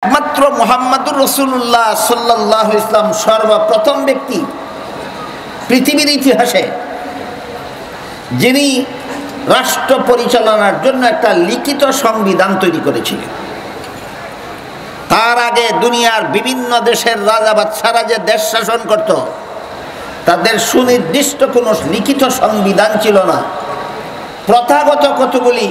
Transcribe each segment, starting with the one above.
একমাত্র মুহাম্মদুর রাসূলুল্লাহ সাল্লাল্লাহু আলাইহি ওয়াসাল্লাম সর্বপ্রথম ব্যক্তি পৃথিবীর ইতিহাসে যিনি রাষ্ট্র পরিচালনার জন্য একটা লিখিত সংবিধান তৈরি করেছিলেন। তার আগে দুনিয়ার বিভিন্ন দেশের রাজা বাদশারা যে দেশ শাসন করত, তাদের সুনির্দিষ্ট কোনো লিখিত সংবিধান ছিল না। প্রথাগত কতগুলি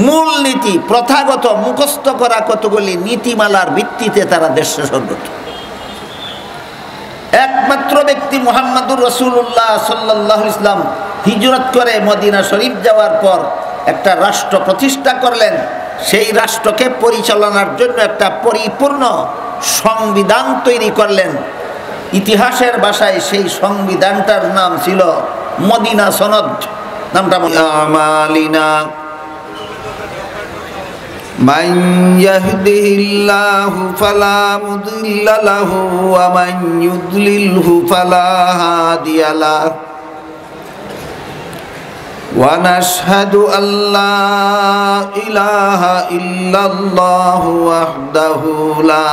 মূলনীতি, প্রথাগত মুখস্থ করা কতগুলি নীতিমালার ভিত্তিতে তারা দেশ শাসন করত। একমাত্র ব্যক্তি মুহাম্মদুর রাসূলুল্লাহ সাল্লাল্লাহু আলাইহি ওয়াসাল্লাম হিজরত করে মদিনা শরীফ যাওয়ার পর একটা রাষ্ট্র প্রতিষ্ঠা করলেন। সেই রাষ্ট্রকে পরিচালনার জন্য একটা পরিপূর্ণ সংবিধান তৈরি করলেন। ইতিহাসের ভাষায় সেই সংবিধানটার নাম ছিল মদিনা সনদ। নামটা আমালিনা মান ইয়াহদিহিল্লাহু ফালা মুদিল্লা লাহু ওয়া মান ইউদ্লিলহু ফালা হাদিয়া লাহু ওয়া নাশহাদু আল্লা ইলাহা ইল্লাল্লাহু ওয়াহদাহু লা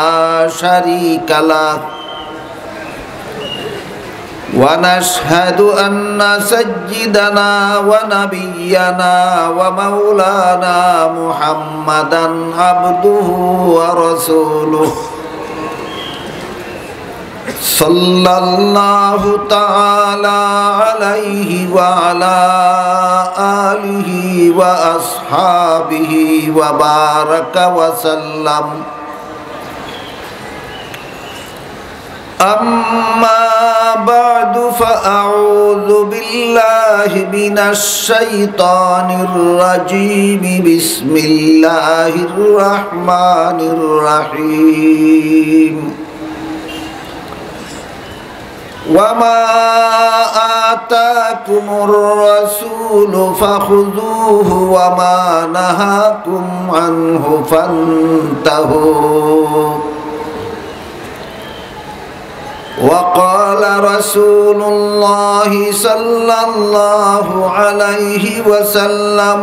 শারীকা লাহু ওয়া নাশহাদু আন্না সাইয়্যিদানা ওয়া নাবিয়্যানা ওয়া মাওলানা মুহাম্মাদান আবদুহু ওয়া রাসূলুহু সাল্লাল্লাহু তাআলা আলাইহি ওয়া আলা আলিহি ওয়া আসহাবিহি ওয়া বারাকা ওয়া সাল্লাম। أما بعد فأعوذ بالله من الشيطان الرجيم بسم الله الرحمن الرحيم وما آتاكم الرسول فخذوه وما نهاكم عنه فانتهوا وقال رسول الله صلى الله عليه وسلم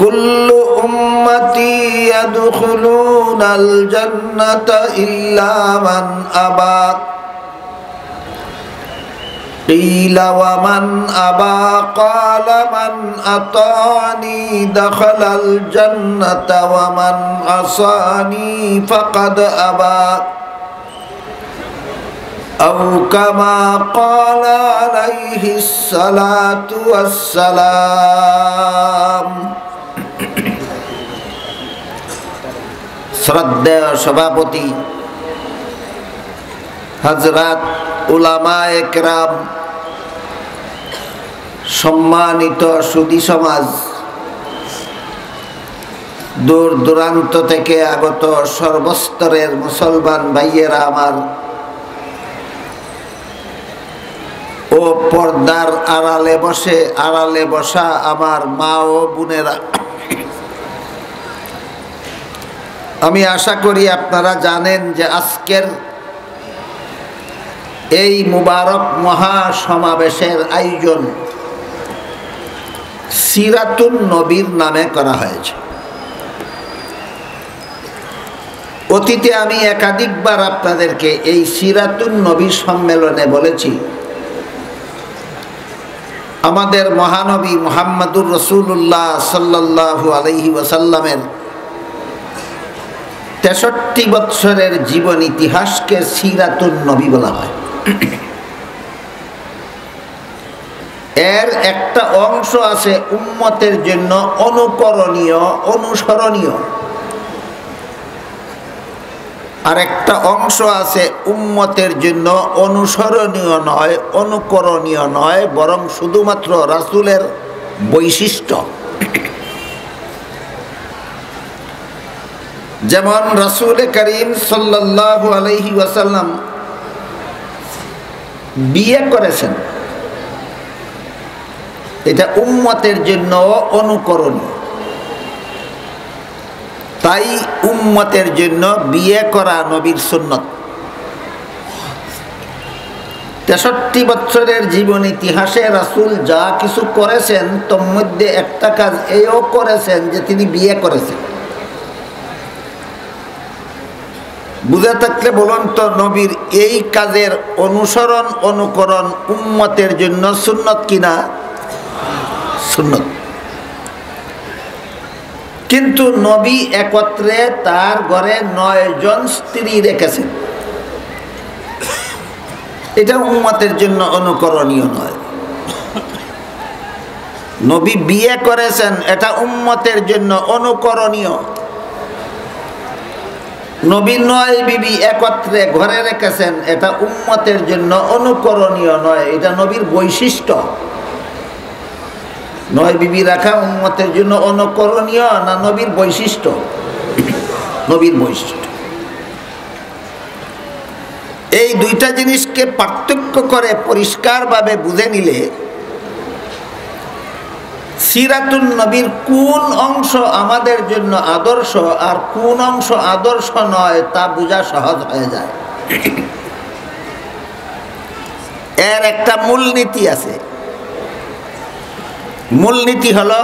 كل أمتي يدخلون الجنة إلا من أبى قيل ومن أبى قال من أطاعني دخل الجنة ومن عصاني فقد أبى أو كما قال عليه الصلاة والسلام। শ্রদ্ধেয় সভাপতি হযরত উলামায়ে কেরাম, সম্মানিত সুধী সমাজ, দূর দূরান্ত থেকে আগত সর্বস্তরের মুসলমান ভাইয়েরা আমার ও পর্দার আড়ালে বসা আমার মা ও বোনেরা, আমি আশা করি আপনারা জানেন যে আজকের এই মুবারক মহা সমাবেশের আয়োজন সিরাতুন নবীর নামে করা হয়েছে। অতীতে আমি একাধিকবার আপনাদেরকে এই সিরাতুন নবী সম্মেলনে বলেছি, আমাদের মহানবী মুহাম্মদুর রাসূলুল্লাহ সাল্লাল্লাহু আলাইহি ওয়াসাল্লামের 63 বৎসরের জীবন ইতিহাসকে সিরাতুন নবী বলা হয়। এর একটা অংশ আছে উম্মতের জন্য অনুকরণীয়, অনুসরণীয়, আর একটা অংশ আছে উম্মতের জন্য অনুসরণীয় নয়, অনুকরণীয় নয়, বরং শুধুমাত্র রাসূলের বৈশিষ্ট্য। যেমন রাসূল করিম সাল্লাল্লাহু আলাইহি ওয়াসাল্লাম বিয়ে করেছেন, এটা উম্মতের জন্য অনুকরণীয়। তাই উম্মতের জন্য বিয়ে করা নবীর সুন্নত। 63 বছরের জীবন ইতিহাসে রাসূল যা কিছু করেছেন তার মধ্যে একটা কাজ এও করেছেন যে তিনি বিয়ে করেছেন। বুঝে থাকলে বলুন তো, নবীর এই কাজের অনুসরণ অনুকরণ উম্মতের জন্য সুন্নত কিনা? সুন্নত। কিন্তু নবী একত্রে তার ঘরে 9 জন স্ত্রী রেখেছেন, এটা উম্মতের জন্য অনুকরণীয় নয়। নবী বিয়ে করেছেন, এটা উম্মতের জন্য অনুকরণীয়। নবী 9 বিবি একত্রে ঘরে রেখেছেন, এটা উম্মতের জন্য অনুকরণীয় নয়, এটা নবীর বৈশিষ্ট্য। 9 বিবি রাখা উম্মতের জন্য অনুকরণীয় না নবীর বৈশিষ্ট্য? নবীর বৈশিষ্ট্য। এই দুইটা জিনিসকে পার্থক্য করে পরিষ্কারভাবে বুঝে নিলে সিরাতুন নবীর কোন অংশ আমাদের জন্য আদর্শ আর কোন অংশ আদর্শ নয় তা বোঝা সহজ হয়ে যায়। এর একটা মূলনীতি আছে। মূলনীতি হলো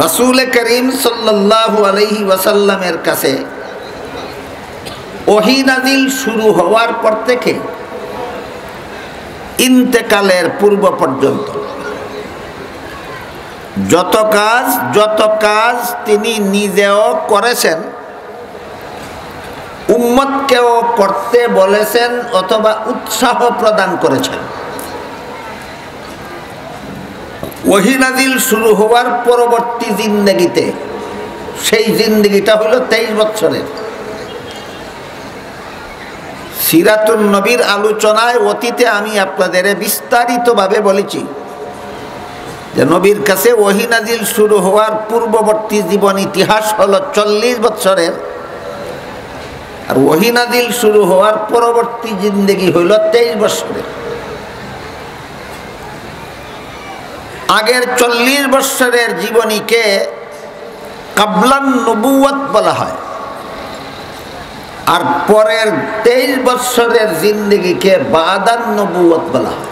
রাসূল করিম সাল্লাল্লাহু আলাইহি ওয়াসাল্লামের কাছে ওহী নাজিল শুরু হওয়ার পর থেকে ইন্তেকালের পূর্ব পর্যন্ত যত কাজ তিনি নিজেও করেছেন, উম্মতকেও করতে বলেছেন অথবা উৎসাহ প্রদান করেছেন। ওহী নাজিল শুরু হওয়ার পরবর্তী জিন্দেগিতে, সেই জিন্দেগিটা হলো 23 বছরের। সিরাতুন নবীর আলোচনায় অতীতে আমি আপনাদের বিস্তারিতভাবে বলেছি যে নবীর কাছে ওহী নাজিল শুরু হওয়ার পূর্ববর্তী জীবন ইতিহাস হলো 40 বছরের, আর ওহী নাজিল শুরু হওয়ার পরবর্তী জিন্দেগি হইল 23 বছরের। আগের 40 বছরের জীবনীকে কাবলান নবুয়ত বলা হয়, আর পরের 23 বছরের জিন্দেগিকে বাদান নবুয়ত বলা হয়।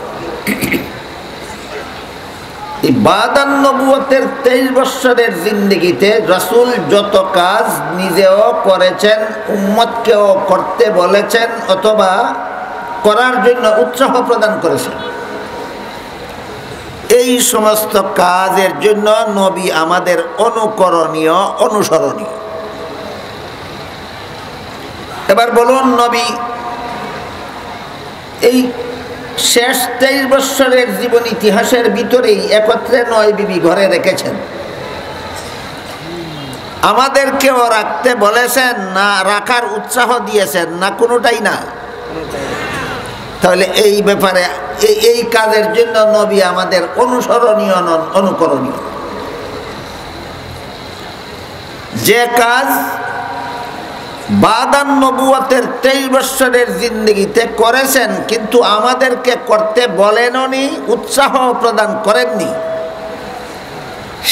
এই বাদান নবুয়তের 23 বছরের জিন্দেগিতে রাসূল যত কাজ নিজেও করেছেন, উম্মতকেও করতে বলেছেন অথবা করার জন্য উৎসাহ প্রদান করেছেন, এই সমস্ত কাজের জন্য নবী আমাদের অনুকরণীয়, অনুসরণীয়। এবার বলুন, নবী এই শেষ 23 বছরের জীবন ইতিহাসের ভিতরেই একত্রে 9 বিবি ঘরে রেখেছেন, আমাদেরকেও রাখতে বলেছেন না রাখার উৎসাহ দিয়েছেন? না কোনোটাই না। তাহলে এই ব্যাপারে এই কাজের জন্য নবী আমাদের অনুসরণীয় নন, অনুকরণীয়। যে কাজ বাদান নবুয়তের 23 বছরের জিন্দেগিতে করেছেন কিন্তু আমাদেরকে করতে বলেননি, উৎসাহ প্রদান করেননি,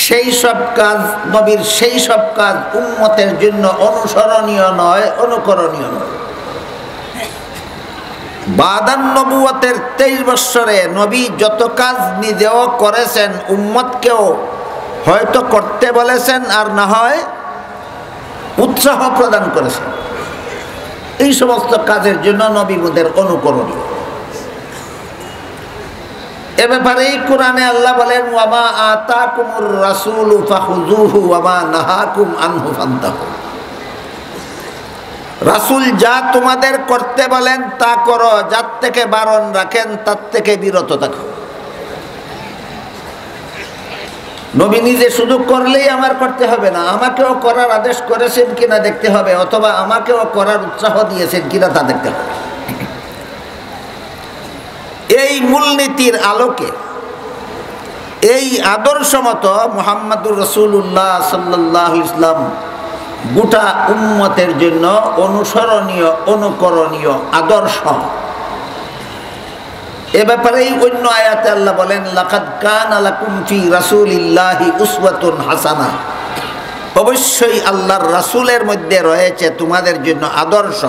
সেই সব কাজ নবীর, সেই সব কাজ উম্মতের জন্য অনুসরণীয় নয়, অনুকরণীয় নয়। বাদান নবুয়তের 23 বছরে নবী যত কাজ নিজেও করেছেন, উম্মতকেও হয়তো করতে বলেছেন আর না হয় উৎসাহ প্রদান করেছেন, এই সমস্ত কাজের জন্য নবী মোদের অনুকরণীয়। এ ব্যাপারে কোরআনে আল্লাহ বলেন, ওয়ামা আতাকুমুর রাসূলু ফাখুযুহু ওয়ামা নাহাকুম আনহু ফান্তাহু। রাসূল যা তোমাদের করতে বলেন তা করো, যার থেকে বারণ রাখেন তার থেকে বিরত থাকো। নবী নিজে শুধু করলেই আমার করতে হবে না, আমাকেও করার আদেশ করেছেন কিনা দেখতে হবে, অথবা আমাকেও করার উৎসাহ দিয়েছেন কিনা তা দেখতে হবে। এই মূলনীতির আলোকে, এই আদর্শ মতো মুহাম্মদুর রাসূলুল্লাহ সাল্লাল্লাহু আলাইহি ওয়াসাল্লাম গোটা উম্মতের জন্য অনুসরণীয়, অনুকরণীয় আদর্শ। এ ব্যাপারেই অন্য আয়াতে আল্লাহ বলেন, লাকাদ কানা লাকুম ফি রাসূলিল্লাহি উসওয়াতুন হাসানাহ। অবশ্যই আল্লাহর রাসূলের মধ্যে রয়েছে তোমাদের জন্য আদর্শ।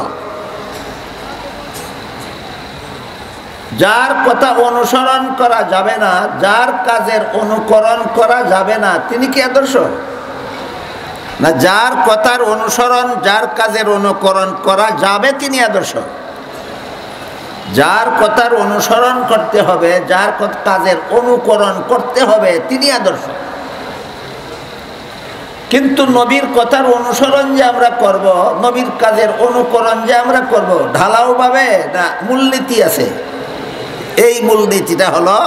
যার কথা অনুসরণ করা যাবে না, যার কাজের অনুকরণ করা যাবে না, তিনি কি আদর্শ? না, যার কথার অনুসরণ, যার কাজের অনুকরণ করা যাবে তিনি আদর্শ। যার কথার অনুসরণ করতে হবে, যার কাজের অনুকরণ করতে হবে, তিনি আদর্শ। কিন্তু নবীর কথার অনুসরণ যে আমরা করব, নবীর কাজের অনুকরণ যে আমরা করব, ঢালাও ভাবে না মূলনীতি আছে। এই মূলনীতিটা হলো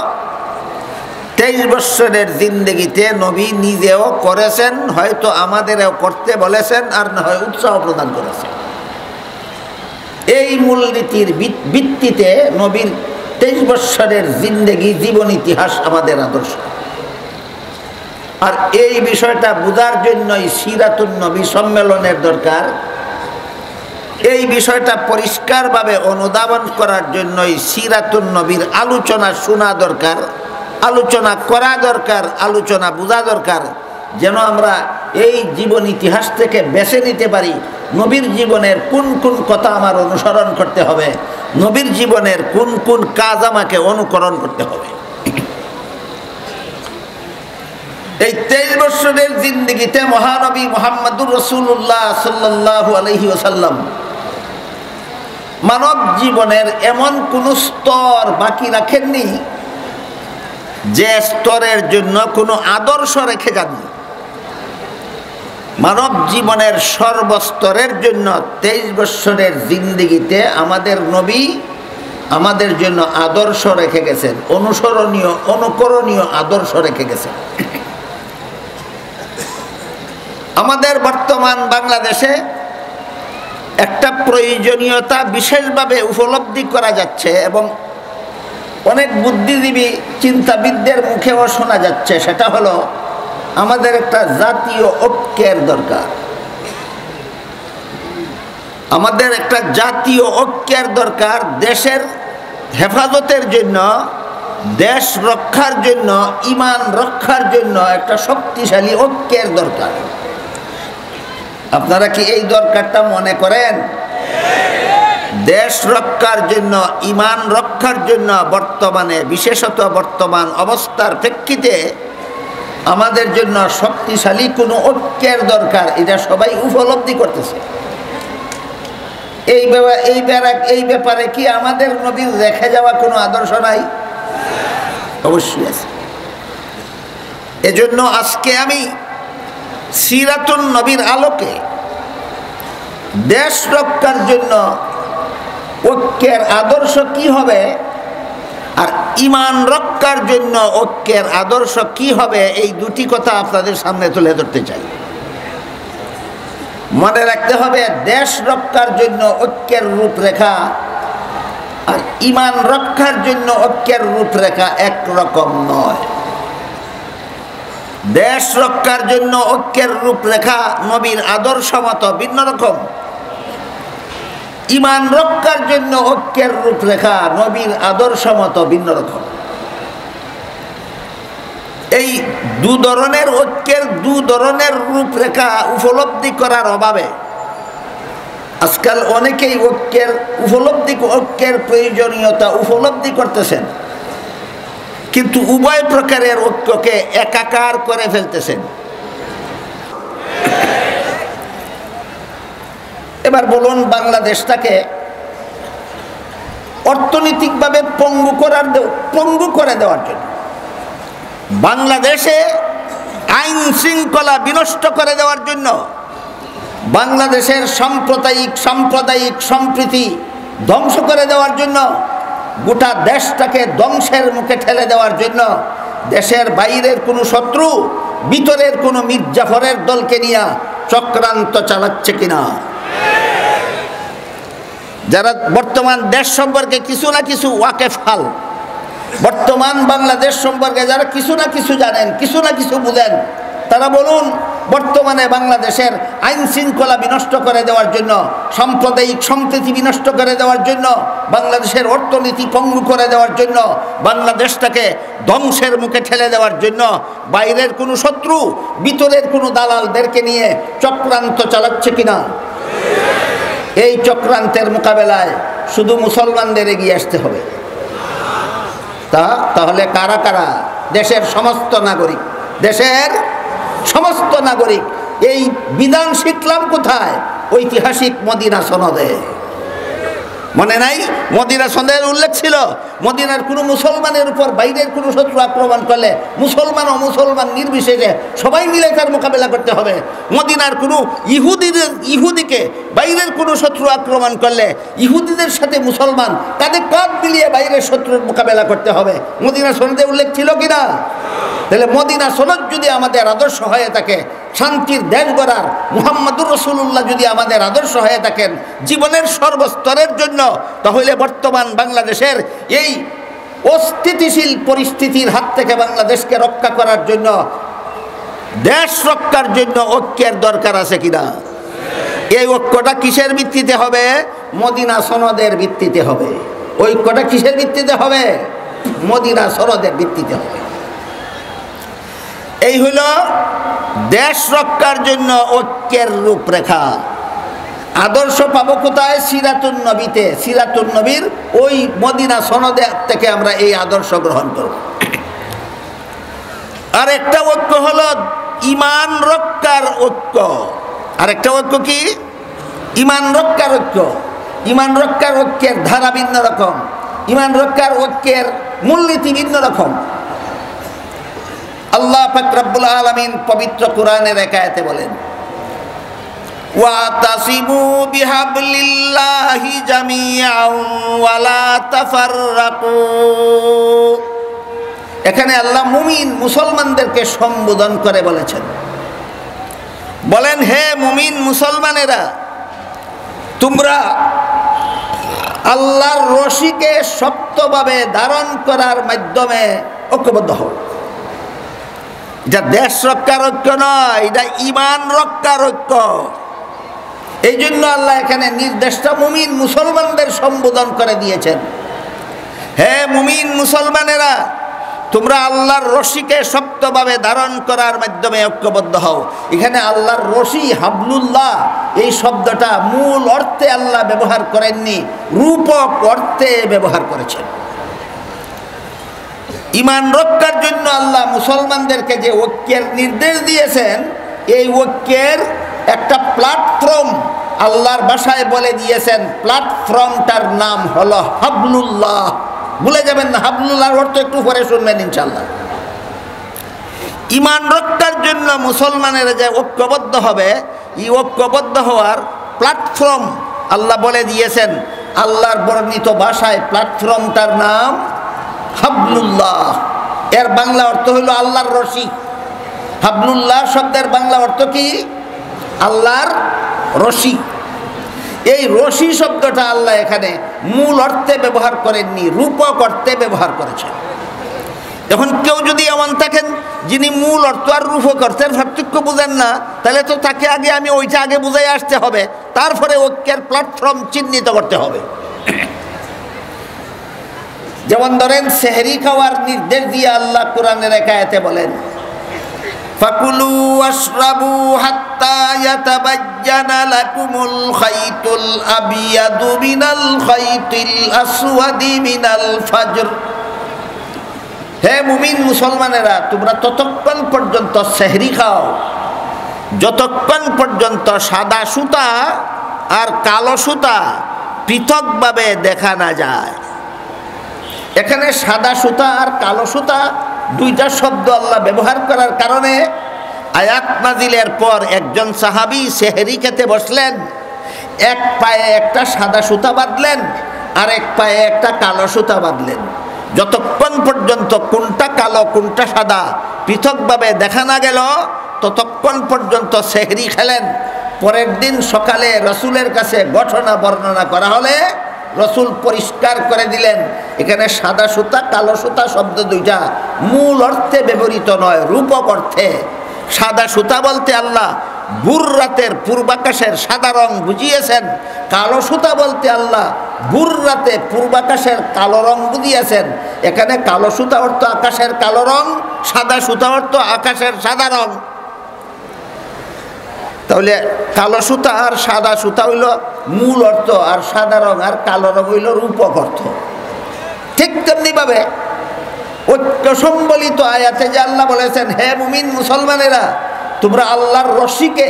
23 বছরের জিন্দেগিতে নবী নিজেও করেছেন, হয়তো আমাদেরও করতে বলেছেন, আর না হয় উৎসাহ প্রদান করেছেন। এই মূলনীতির ভিত্তিতে নবীর 23 বছরের জিন্দেগি, জীবন ইতিহাস আমাদের আদর্শ। আর এই বিষয়টা বোঝার জন্যই সিরাতুন নবী সম্মেলনের দরকার। এই বিষয়টা পরিষ্কারভাবে অনুধাবন করার জন্যই সিরাতুন নবীর আলোচনা শোনা দরকার, আলোচনা করা দরকার, আলোচনা বোঝা দরকার, যেন আমরা এই জীবন ইতিহাস থেকে বেছে নিতে পারি নবীর জীবনের কোন কোন কথা আমার অনুসরণ করতে হবে, নবীর জীবনের কোন কোন কাজ আমাকে অনুকরণ করতে হবে। এই 23 বছরের জিন্দেগিতে মহানবী মুহাম্মদুর রাসূলুল্লাহ সাল্লাল্লাহু আলাইহি ওয়াসাল্লাম মানব জীবনের এমন কোন স্তর বাকি রাখেননি যে স্তরের জন্য কোনো আদর্শ রেখে যাননি। মানব জীবনের সর্বস্তরের জন্য 23 বছরের জিন্দেগিতে আমাদের নবী আমাদের জন্য আদর্শ রেখে গেছেন, অনুসরণীয় অনুকরণীয় আদর্শ রেখে গেছেন। আমাদের বর্তমান বাংলাদেশে একটা প্রয়োজনীয়তা বিশেষভাবে উপলব্ধি করা যাচ্ছে এবং অনেক বুদ্ধিজীবী চিন্তাবিদদের মুখেও শোনা যাচ্ছে, সেটা হলো আমাদের একটা জাতীয় ঐক্যের দরকার। আমাদের একটা জাতীয় ঐক্যের দরকার, দেশের হেফাজতের জন্য, দেশ রক্ষার জন্য, ঈমান রক্ষার জন্য একটা শক্তিশালী ঐক্যের দরকার। আপনারা কি এই দরকারটা মনে করেন? দেশ রক্ষার জন্য, ঈমান রক্ষার জন্য বর্তমানে, বিশেষত বর্তমান অবস্থার প্রেক্ষিতে আমাদের জন্য শক্তিশালী কোনো ঐক্যের দরকার, এটা সবাই উপলব্ধি করতেছে। এই ব্যাপারে কি আমাদের নবীর রেখে যাওয়া কোনো আদর্শ নাই? অবশ্যই আছে। এজন্য আজকে আমি সিরাতুন নবীর আলোকে দেশ রক্ষার জন্য ঐক্যের আদর্শ কি হবে আর ঈমান রক্ষার জন্য ঐক্যের আদর্শ কি হবে, এই দুটি কথা আপনাদের সামনে তুলে ধরতে চাই। মনে রাখতে হবে, দেশ রক্ষার জন্য ঐক্যের রূপরেখা আর ঈমান রক্ষার জন্য ঐক্যের রূপরেখা একরকম নয়। দেশ রক্ষার জন্য ঐক্যের রূপরেখা নবীর আদর্শ মতো ভিন্ন রকম, ঈমান রক্ষার জন্য ঐক্যের রূপরেখা নবীর আদর্শ মতো ভিন্ন রকম। এই দু ধরনের ঐক্যের দু ধরনের রূপরেখা উপলব্ধি করার অভাবে আজকাল অনেকেই ঐক্যের প্রয়োজনীয়তা উপলব্ধি করতেছেন, কিন্তু উভয় প্রকারের ঐক্যকে একাকার করে ফেলতেছেন। এবার বলুন, বাংলাদেশটাকে অর্থনৈতিকভাবে পঙ্গু করে দেওয়ার জন্য, বাংলাদেশে আইন শৃঙ্খলা বিনষ্ট করে দেওয়ার জন্য, বাংলাদেশের সাম্প্রদায়িক সম্প্রীতি ধ্বংস করে দেওয়ার জন্য, গোটা দেশটাকে ধ্বংসের মুখে ঠেলে দেওয়ার জন্য দেশের বাইরের কোনো শত্রু ভিতরের কোনো মির্জাফরের দলকে নিয়ে চক্রান্ত চালাচ্ছে কিনা, যারা বর্তমান দেশ সম্পর্কে কিছু না কিছু ওয়াকেফাল, বর্তমান বাংলাদেশ সম্পর্কে যারা কিছু না কিছু জানেন, কিছু না কিছু বুঝেন, তারা বলুন, বর্তমানে বাংলাদেশের আইন শৃঙ্খলা বিনষ্ট করে দেওয়ার জন্য, সাম্প্রদায়িক সম্প্রীতি বিনষ্ট করে দেওয়ার জন্য, বাংলাদেশের অর্থনীতি পঙ্গু করে দেওয়ার জন্য, বাংলাদেশটাকে ধ্বংসের মুখে ঠেলে দেওয়ার জন্য বাইরের কোনো শত্রু ভিতরের কোনো দালালদেরকে নিয়ে চক্রান্ত চালাচ্ছে কিনা? এই চক্রান্তের মোকাবেলায় শুধু মুসলমানদের এগিয়ে আসতে হবে। তাহলে কারা কারা? দেশের সমস্ত নাগরিক, দেশের সমস্ত নাগরিক। এই বিধান শিখলাম কোথায়? ঐতিহাসিক মদিনা সনদে। মনে নাই? মদিনা সনদের উল্লেখ ছিল, মদিনার কোনো মুসলমানের উপর বাইরের কোনো শত্রু আক্রমণ করলে মুসলমান ও মুসলমান নির্বিশেষে সবাই মিলে তার মোকাবেলা করতে হবে। মদিনার কোনো ইহুদিকে বাইরের কোনো শত্রু আক্রমণ করলে ইহুদিদের সাথে মুসলমান কাঁধে কাঁধ মিলিয়ে বাইরের শত্রুর মোকাবেলা করতে হবে। মদিনা সনদে উল্লেখ ছিল কিনা? তাহলে মদিনা সনদ যদি আমাদের আদর্শ হয়ে থাকে, শান্তির দেশ গড়ার মুহাম্মদুর রাসূলুল্লাহ যদি আমাদের আদর্শ হয়ে থাকেন জীবনের সর্বস্তরের জন্য, তাহলে বর্তমান বাংলাদেশের এই অস্থিতিশীল পরিস্থিতির হাত থেকে বাংলাদেশকে রক্ষা করার জন্য, দেশ রক্ষার জন্য ঐক্যের দরকার আছে কিনা? এই ঐক্যটা কিসের ভিত্তিতে হবে? মদিনা সনদের ভিত্তিতে হবে। ঐক্যটা কিসের ভিত্তিতে হবে? মদিনা সনদের ভিত্তিতে হবে। এই হলো দেশ রক্ষার জন্য ঐক্যের রূপরেখা। আদর্শ পাবো কোথায়? সিরাতুন নবীতে। সিরাতুন নবীর ওই মদিনা সনদে থেকে আমরা এই আদর্শ গ্রহণ করব। আর একটা ঐক্য হলো ঈমান রক্ষার ঐক্য। আরেকটা ঐক্য কি? ঈমান রক্ষার ঐক্য। ঈমান রক্ষার ঐক্যের ধারা ভিন্ন রকম, ঈমান রক্ষার ঐক্যের মূলনীতি ভিন্ন রকম। আল্লাহ পাক রব্বুল আলামিন পবিত্র কোরআনের এক আয়াতে বলেন, ওয়াতাসিমু বিহাবলিল্লাহি জামিআন ওয়ালা তাফাররাকু। এখানে আল্লাহ মুমিন মুসলমানদেরকে সম্বোধন করে বলেছেন, বলেন হে মুমিন মুসলমানেরা, তোমরা আল্লাহর রশিকে শক্তভাবে ধারণ করার মাধ্যমে ঐক্যবদ্ধ হও। যা দেশ রক্ষার ঐক্য নয়, এটা ঈমান রক্ষার ঐক্য। এই জন্য আল্লাহ এখানে নির্দেশটা মুমিন মুসলমানদের সম্বোধন করে দিয়েছেন, হে মুমিন মুসলমানেরা, তোমরা আল্লাহর রশিকে শক্তভাবে ধারণ করার মাধ্যমে ঐক্যবদ্ধ হও। এখানে আল্লাহর রশি, হাবলুল্লাহ, এই শব্দটা মূল অর্থে আল্লাহ ব্যবহার করেননি, রূপক অর্থে ব্যবহার করেছেন। ঈমান রক্ষার জন্য আল্লাহ মুসলমানদেরকে যে ঐক্যের নির্দেশ দিয়েছেন, এই ঐক্যের একটা প্ল্যাটফর্ম আল্লাহর ভাষায় বলে দিয়েছেন। প্ল্যাটফর্মটার নাম হলো হাবলুল্লাহ। ভুলে যাবেন না, হাবলুল্লাহর অর্থ একটু পরে শুনবেন ইনশাআল্লাহ। ঈমান রক্ষার জন্য মুসলমানেরা যে ঐক্যবদ্ধ হবে, এই ঐক্যবদ্ধ হওয়ার প্ল্যাটফর্ম আল্লাহ বলে দিয়েছেন। আল্লাহর বর্ণিত ভাষায় প্ল্যাটফর্মটার নাম হাবলুল্লাহ। এর বাংলা অর্থ হইল আল্লাহর রশি। হাবলুল্লাহ শব্দের বাংলা অর্থ কি? আল্লাহর রশি। এই রশি শব্দটা আল্লাহ এখানে মূল অর্থে ব্যবহার করেননি, রূপক অর্থে ব্যবহার করেছেন। এখন কেউ যদি এমন থাকেন যিনি মূল অর্থ আর রূপক অর্থের পার্থক্য বুঝেন না, তাহলে তো তাকে আগে আমি ওইটা আগে বুঝাই আসতে হবে, তারপরে ঐক্যের প্ল্যাটফর্ম চিহ্নিত করতে হবে। যেমন ধরেন সেহরি খাওয়ার নির্দেশ দিয়ে আল্লাহ কোরআনের এক আয়াতে বলেন, ফাকুলু ওয়াশরাবু হাত্তা ইয়াতাবায়্যানা লাকুমুল খাইতুল আবিয়াদু মিনাল খাইতিল আসওয়াদি মিনাল ফাজর। হে মুমিন মুসলমানেরা, তোমরা ততক্ষণ পর্যন্ত সেহরি খাও যতক্ষণ পর্যন্ত সাদা সুতা আর কালো সুতা পৃথকভাবে দেখা না যায়। এখানে সাদা সুতা আর কালো সুতা দুইটা শব্দ আল্লাহ ব্যবহার করার কারণে আয়াত নাজিলের পর একজন সাহাবী সেহরি খেতে বসলেন, এক পায়ে একটা সাদা সুতা বাঁধলেন আর এক পায়ে একটা কালো সুতা বাঁধলেন। যতক্ষণ পর্যন্ত কোনটা কালো কোনটা সাদা পৃথকভাবে দেখা না গেল, ততক্ষণ পর্যন্ত সেহরি খেলেন। পরের দিন সকালে রসুলের কাছে ঘটনা বর্ণনা করা হলে রসুল পরিষ্কার করে দিলেন, এখানে সাদা সুতা কালো সুতা শব্দ দুইটা মূল অর্থে ব্যবহৃত নয়, রূপক অর্থে। সাদা সুতা বলতে আল্লাহ ভোর রাতের পূর্বাকাশের সাদা রং বুঝিয়েছেন, কালো সুতা বলতে আল্লাহ ভোর রাতে পূর্বাকাশের কালো রং বুঝিয়েছেন। এখানে কালো সুতা অর্থ আকাশের কালো রং, সাদা সুতা অর্থ আকাশের সাদা রং। তাহলে কালো সুতা আর সাদা সুতা হইল মূল অর্থ, আর সাদা রং আর কালো রং হইল রূপক অর্থ। ঠিক তেমনিভাবে ঐক্য সম্বলিত আয়াতে যে আল্লাহ বলেছেন, হে মুমিন মুসলমানেরা, তোমরা আল্লাহর রশিকে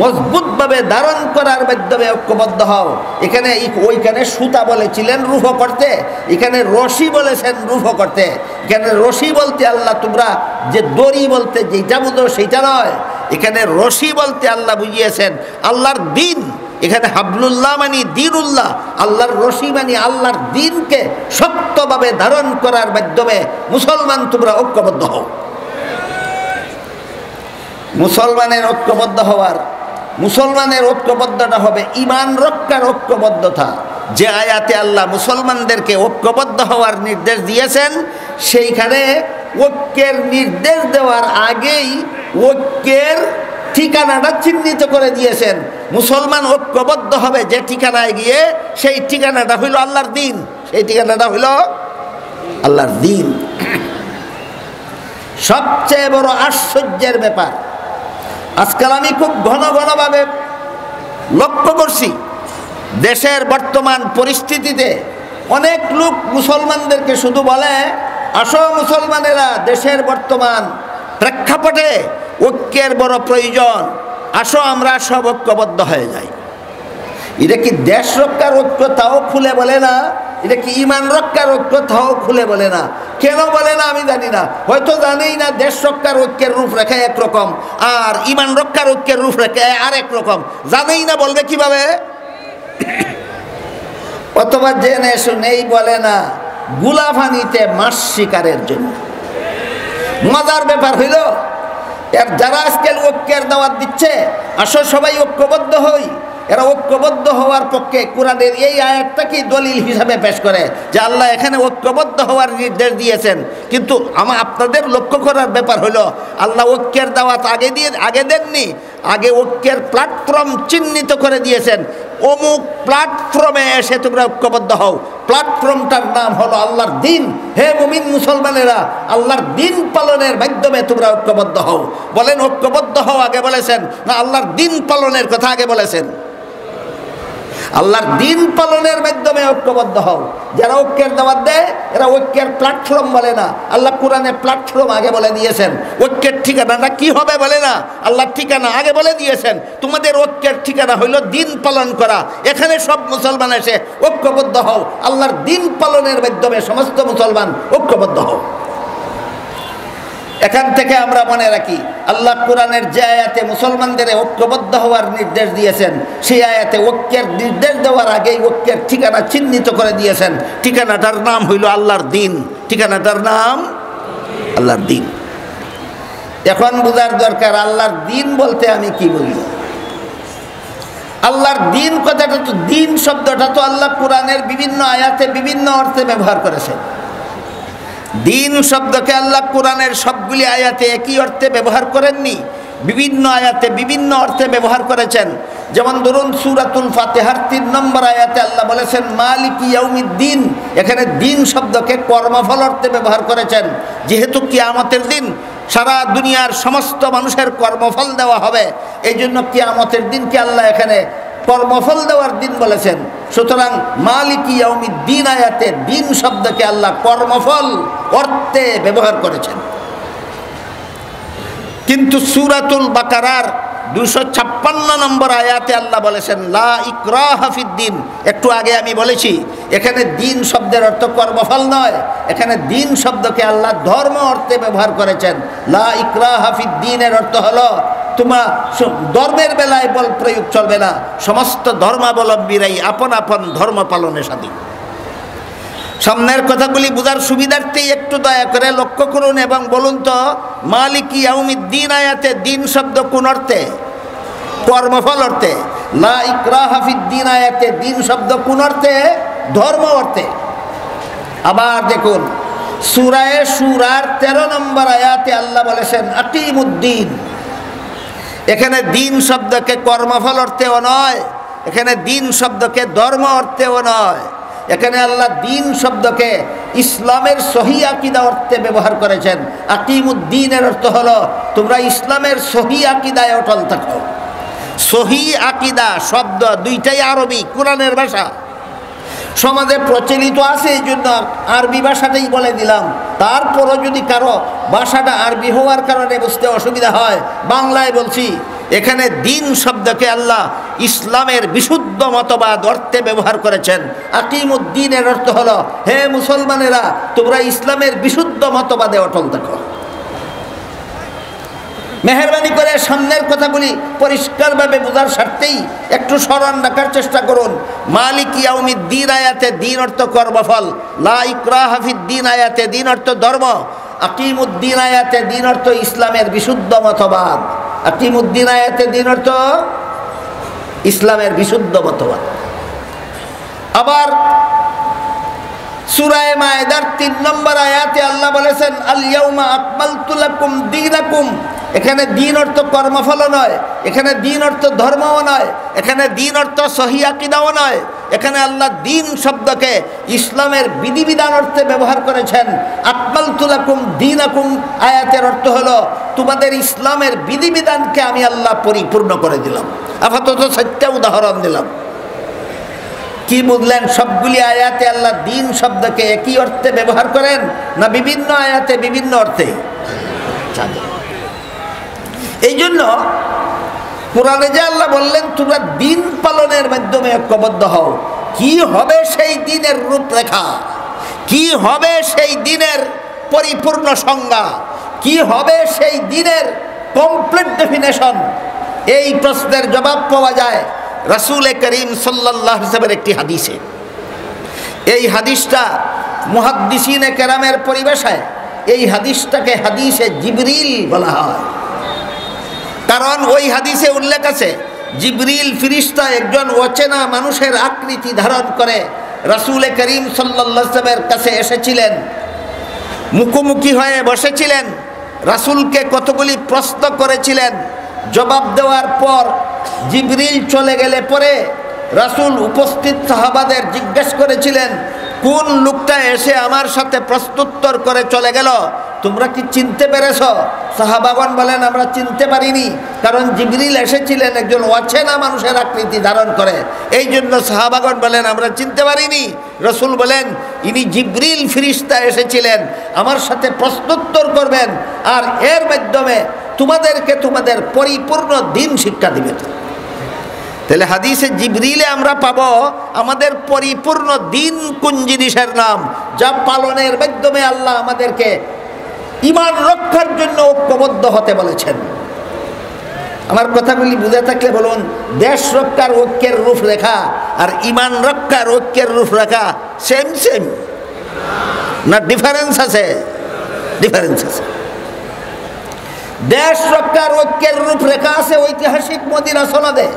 মজবুতভাবে ধারণ করার মাধ্যমে ঐক্যবদ্ধ হও। এখানে ওইখানে সুতা বলেছিলেন রূহ করতে, এখানে রশি বলেছেন রূহ করতে। এখানে রশি বলতে আল্লাহ তোমরা যে দড়ি বলতে যেটা বুঝো সেইটা নয়, এখানে রশি বলতে আল্লাহ বুঝিয়েছেন আল্লাহর দিন। এখানে হাবলুল্লাহ মানে দিনুল্লাহ, আল্লাহর রশি মানে আল্লাহর দিনকে শক্তভাবে ধারণ করার মাধ্যমে মুসলমান তোমরা ঐক্যবদ্ধ হও। মুসলমানের ঐক্যবদ্ধতা হবে ঈমান রক্ষার ঐক্যবদ্ধতা। যে আয়াতে আল্লাহ মুসলমানদেরকে ঐক্যবদ্ধ হওয়ার নির্দেশ দিয়েছেন, সেইখানে ঐক্যের নির্দেশ দেওয়ার আগেই ঐক্যের ঠিকানাটা চিহ্নিত করে দিয়েছেন। মুসলমান ঐক্যবদ্ধ হবে যে ঠিকানায় গিয়ে, সেই ঠিকানাটা হইল আল্লাহর দিন। সেই ঠিকানাটা হইল আল্লাহর দিন। সবচেয়ে বড় আশ্চর্যের ব্যাপার, আজকাল আমি খুব ঘনভাবে লক্ষ্য করছি, দেশের বর্তমান পরিস্থিতিতে অনেক লোক মুসলমানদেরকে শুধু বলে, আসো মুসলমানেরা, দেশের বর্তমান প্রেক্ষাপটে ঐক্যের বড় প্রয়োজন, আসো আমরা সব ঐক্যবদ্ধ হয়ে যাই। এটা কি দেশ রক্ষার ঐক্য? তাও খুলে বলে না। এটা কি ঈমান রক্ষার ঐক্য? তাও খুলে বলে না। কেন বলে না আমি জানি না, হয়তো জানেই না দেশ রক্ষার ঐক্যের রূপরেখা একরকম আর ঈমান রক্ষার ঐক্যের রূপরেখা আরেক রকম, জানেই না, বলবে কিভাবে? অথবা জেনে শুনেই বলে না, গুলাফানিতে মাছ শিকারের জন্য। মজার ব্যাপার হইল, এর যারা আজকাল ঐক্যের দাওয়াত দিচ্ছে, আসো সবাই ঐক্যবদ্ধ হই, এরা ঐক্যবদ্ধ হওয়ার পক্ষে কোরআনের এই আয়াতটাকে দলিল হিসাবে পেশ করে যে আল্লাহ এখানে ঐক্যবদ্ধ হওয়ার নির্দেশ দিয়েছেন। কিন্তু আপনাদের লক্ষ্য করার ব্যাপার হলো, আল্লাহ ঐক্যের দাওয়াত আগে দেননি, আগে ঐক্যের প্ল্যাটফর্ম চিহ্নিত করে দিয়েছেন। অমুক প্ল্যাটফর্মে এসে তোমরা ঐক্যবদ্ধ হও। প্ল্যাটফর্মটার নাম হলো আল্লাহর দিন। হে মুমিন মুসলমানেরা, আল্লাহর দিন পালনের মাধ্যমে তোমরা ঐক্যবদ্ধ হও। বলেন ঐক্যবদ্ধ হও আগে বলেছেন না আল্লাহর দিন পালনের কথা আগে বলেছেন? আল্লাহর দিন পালনের মাধ্যমে ঐক্যবদ্ধ হও। যারা ঐক্যের দাওয়াত দেয় এরা ঐক্যের প্ল্যাটফর্ম বলে না, আল্লাহ কোরআনে প্ল্যাটফর্ম আগে বলে দিয়েছেন। ঐক্যের ঠিকানাটা কি হবে বলে না, আল্লাহর ঠিকানা আগে বলে দিয়েছেন। তোমাদের ঐক্যের ঠিকানা হইল দিন পালন করা। এখানে সব মুসলমান এসে ঐক্যবদ্ধ হও, আল্লাহর দিন পালনের মাধ্যমে সমস্ত মুসলমান ঐক্যবদ্ধ হও। এখান থেকে আমরা মনে রাখি, আল্লাহ কোরআনের যে আয়াতে মুসলমানদের ঐক্যবদ্ধ হওয়ার নির্দেশ দিয়েছেন, সেই আয়াতে ঐক্যের নির্দেশ দেওয়ার আগেই ঐক্যের ঠিকানা চিহ্নিত করে দিয়েছেন। ঠিকানাটার নাম হইল আল্লাহর দিন। ঠিকানাটার নাম আল্লাহর দিন। এখন বোঝার দরকার, আল্লাহর দিন বলতে আমি কি বলি? আল্লাহর দিন কথাটা তো, দিন শব্দটা তো আল্লাহ কোরআনের বিভিন্ন আয়াতে বিভিন্ন অর্থে ব্যবহার করেছেন। দিন শব্দকে আল্লাহ কোরআনের সবগুলি আয়াতে একই অর্থে ব্যবহার করেননি, বিভিন্ন আয়াতে বিভিন্ন অর্থে ব্যবহার করেছেন। যেমন ধরুন সূরাতুল ফাতিহার 3 নম্বর আয়াতে আল্লাহ বলেছেন মালিকি ইয়াউমিদ্দিন। এখানে দিন শব্দকে কর্মফল অর্থে ব্যবহার করেছেন। যেহেতু কিয়ামতের দিন সারা দুনিয়ার সমস্ত মানুষের কর্মফল দেওয়া হবে, এই জন্য কিয়ামতের দিনকে আল্লাহ এখানে কর্মফল দেওয়ার দিন বলেছেন। সুতরাং মালিকি ইয়াউমিদ্দিন আয়াতে দিন শব্দকে আল্লাহ কর্মফল অর্থে ব্যবহার করেছেন। কিন্তু সূরাতুল বাকারার 256 নম্বর আয়াতে আল্লাহ বলেছেন লা ইকরাহা ফিদ্দিন। একটু আগে আমি বলেছি, এখানে দিন শব্দের অর্থ কর্মফল নয়, এখানে দিন শব্দকে আল্লাহ ধর্ম অর্থে ব্যবহার করেছেন। লা ইকরাহা ফিদ্দিনের অর্থ হলো তোমার ধর্মের বেলায় বল প্রয়োগ চলবে না, সমস্ত ধর্মাবলম্বীরাই আপন আপন ধর্ম পালনের স্বাধীন। সামনের কথাগুলি বোঝার সুবিধার্থেই একটু দয়া করে লক্ষ্য করুন এবং বলুন তো, মালিকি ইয়াউমিদ্দিন আয়াতে দিন শব্দ কোন অর্থে? কর্মফল অর্থে। লা ইকরাহা ফিদ্দিন আয়াতে দিন শব্দ কোন অর্থে? ধর্ম অর্থে। আবার দেখুন সূরা শুরার 13 নম্বর আয়াতে আল্লাহ বলেছেন আকিমুদ্দিন। এখানে দিন শব্দকে কর্মফল অর্থেও নয়, এখানে দিন শব্দকে ধর্ম অর্থেও নয়, এখানে আল্লাহ দিন শব্দকে ইসলামের সহি আকীদা অর্থে ব্যবহার করেছেন। আকিমুদ্দিনের অর্থ হলো তোমরা ইসলামের সহি আকীদায় অটল থাকো। সহি আকীদা শব্দ দুইটাই আরবি, কোরআনের ভাষা। সমাজে প্রচলিত আছে, এই জন্য আরবি ভাষাটাই বলে দিলাম। তারপরও যদি কারো ভাষাটা আরবি হওয়ার কারণে বুঝতে অসুবিধা হয়, বাংলায় বলছি। এখানে দিন শব্দকে আল্লাহ ইসলামের বিশুদ্ধ মতবাদ অর্থে ব্যবহার করেছেন। আকিমুদ্দিনের অর্থ হলো, হে মুসলমানেরা, তোমরা ইসলামের বিশুদ্ধ মতবাদে অটল থাকো। মেহরবানি করে সামনের কথাগুলি পরিষ্কারভাবে বোঝার স্বার্থেই একটু স্মরণ রাখার চেষ্টা করুন। মালিক ইয়াউমিদ্দিন আয়াতে দিন অর্থ কর্মফল, লা ইকরাহা ফিদ্দিন আয়াতে দিন অর্থ ধর্ম, আকিমুদ্দিন আয়াতে দিন অর্থ ইসলামের বিশুদ্ধ মতবাদ। আকিমুদ্দিন আয়াতে দিন অর্থ ইসলামের বিশুদ্ধ মতবাদ। আবার সূরা মায়েদার 3 নম্বর আয়াতে আল্লাহ বলেছেন, আল ইয়াউমা আকমালতু লাকুম দীনাকুম। এখানে দিন অর্থ কর্মফল নয়, এখানে দিন অর্থ ধর্মও নয়, এখানে দিন অর্থ সহি আকীদাও নয়। এখানে আল্লাহ দিন শব্দকে ইসলামের বিধিবিধান অর্থে ব্যবহার করেছেন। আকমালতু লাকুম দীনাকুম আয়াতের অর্থ হলো, তোমাদের ইসলামের বিধিবিধানকে আমি আল্লাহ পরিপূর্ণ করে দিলাম। আপাতত 7টা উদাহরণ দিলাম। কি বুঝলেন? সবগুলি আয়াতে আল্লাহ দিন শব্দকে একই অর্থে ব্যবহার করেন, না বিভিন্ন আয়াতে বিভিন্ন অর্থে? এই জন্য কোরআনে যে আল্লাহ বললেন, তোমরা দিন পালনের মাধ্যমে ঐক্যবদ্ধ হও। কি হবে সেই দিনের রূপরেখা? কি হবে সেই দিনের পরিপূর্ণ সংজ্ঞা? কি হবে সেই দিনের কমপ্লিট ডেফিনেশন? এই প্রশ্নের জবাব পাওয়া যায় রাসূল করিম সাল্লাল্লাহু আলাইহি ওয়াসাল্লামের একটি হাদিসে। এই হাদিসটা মুহাদ্দিসিনে কেরামের পরিভাষায় এই হাদিসটাকে হাদিসে জিবরিল বলা হয়। কারণ ওই হাদিসে উল্লেখ আছে, জিবরিল ফিরিস্তা একজন অচেনা মানুষের আকৃতি ধারণ করে রাসূল করিম সাল্লাল্লাহু আলাইহি ওয়াসাল্লামের কাছে এসেছিলেন, মুখোমুখি হয়ে বসেছিলেন, রাসূলকে কতগুলি প্রশ্ন করেছিলেন। জবাব দেওয়ার পর জিবরিল চলে গেলে পরে রাসূল উপস্থিত সাহাবাদের জিজ্ঞেস করেছিলেন, কোন লোকটা এসে আমার সাথে প্রশ্নোত্তর করে চলে গেল, তোমরা কি চিনতে পেরেছ? সাহাবাগণ বলেন, আমরা চিনতে পারিনি, কারণ জিবরিল এসেছিলেন একজন অচেনা মানুষের আকৃতি ধারণ করে। এই জন্য সাহাবাগণ বলেন, আমরা চিনতে পারিনি। রাসূল বলেন, ইনি জিবরিল ফিরিস্তা এসেছিলেন, আমার সাথে প্রশ্নোত্তর করবেন, আর এর মাধ্যমে তোমাদেরকে তোমাদের পরিপূর্ণ দিন শিক্ষা দিবেন। তাহলে হাদিসে জিবরিলে আমরা পাবো আমাদের পরিপূর্ণ দিন কোন জিনিসের নাম, যা পালনের মাধ্যমে আল্লাহ আমাদেরকে ঈমান রক্ষার জন্য ঐক্যবদ্ধ হতে বলেছেন। আমার কথাগুলি বুঝে থাকলে বলুন, দেশ রক্ষার ঐক্যের রূপরেখা আর ঈমান রক্ষার ঐক্যের রূপরেখা সেম সেম না ডিফারেন্স আছে? ডিফারেন্স আছে। দেশ রক্ষার ঐক্যের রূপরেখা আছে ঐতিহাসিক মদিনা সনদে,